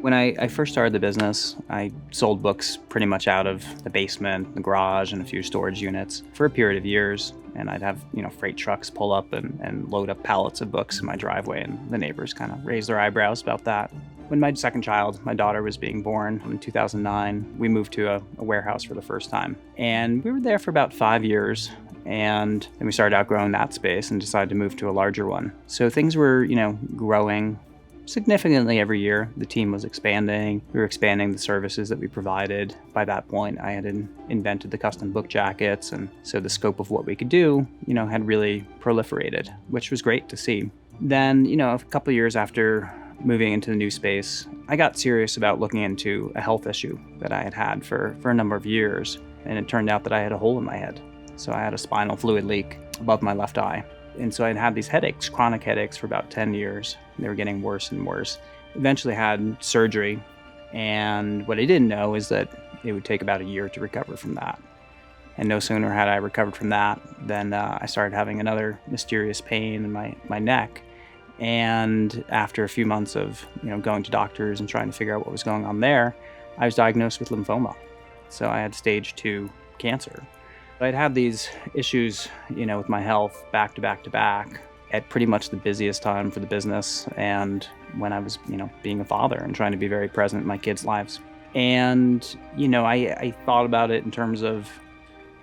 When I first started the business, I sold books pretty much out of the basement, the garage, and a few storage units for a period of years. And I'd have, freight trucks pull up and load up pallets of books in my driveway, and the neighbors kind of raised their eyebrows about that. When my second child, my daughter, was being born in 2009, we moved to a warehouse for the first time. And we were there for about 5 years. And then we started outgrowing that space and decided to move to a larger one. So things were, growing significantly every year. The team was expanding. We were expanding the services that we provided. By that point, I had invented the custom book jackets, and so the scope of what we could do, had really proliferated, which was great to see. Then, a couple of years after moving into the new space, I got serious about looking into a health issue that I had had for a number of years, and it turned out that I had a hole in my head. So I had a spinal fluid leak above my left eye. And so I'd had these headaches, chronic headaches, for about 10 years. They were getting worse and worse. Eventually had surgery, and what I didn't know is that it would take about a year to recover from that. And no sooner had I recovered from that than I started having another mysterious pain in my neck. And after a few months of going to doctors and trying to figure out what was going on there, I was diagnosed with lymphoma. So I had stage 2 cancer. I'd had these issues, with my health back to back to back at pretty much the busiest time for the business, and when I was, being a father and trying to be very present in my kids' lives. And, I thought about it in terms of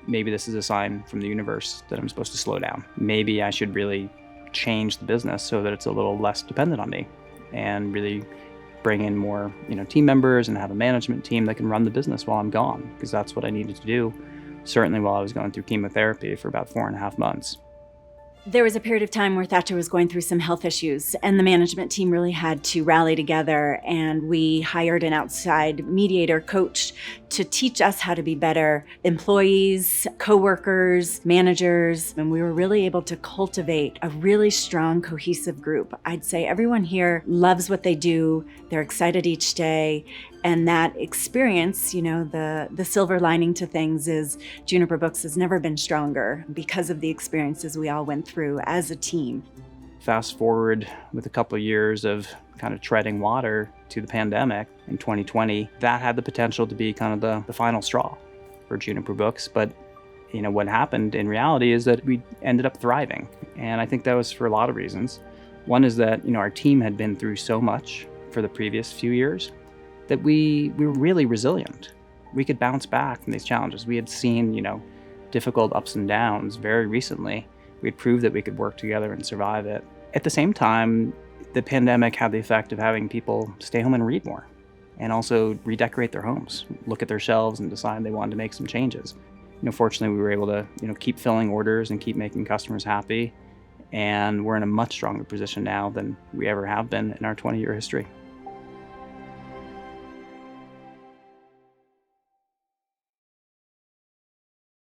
maybe this is a sign from the universe that I'm supposed to slow down. Maybe I should really change the business so that it's a little less dependent on me and really bring in more, team members and have a management team that can run the business while I'm gone, because that's what I needed to do. Certainly while I was going through chemotherapy for about 4.5 months. There was a period of time where Thatcher was going through some health issues, and the management team really had to rally together, and we hired an outside mediator coach to teach us how to be better employees, coworkers, managers, and we were really able to cultivate a really strong, cohesive group. I'd say everyone here loves what they do, they're excited each day, and that experience, the silver lining to things is Juniper Books has never been stronger because of the experiences we all went through as a team. Fast forward with a couple of years of kind of treading water to the pandemic in 2020, that had the potential to be kind of the final straw for Juniper Books. But, what happened in reality is that we ended up thriving. And I think that was for a lot of reasons. One is that, our team had been through so much for the previous few years that we were really resilient. We could bounce back from these challenges. We had seen, difficult ups and downs very recently. We'd proved that we could work together and survive it. At the same time, the pandemic had the effect of having people stay home and read more, and also redecorate their homes, look at their shelves and decide they wanted to make some changes. Fortunately, we were able to, keep filling orders and keep making customers happy. And we're in a much stronger position now than we ever have been in our 20-year history.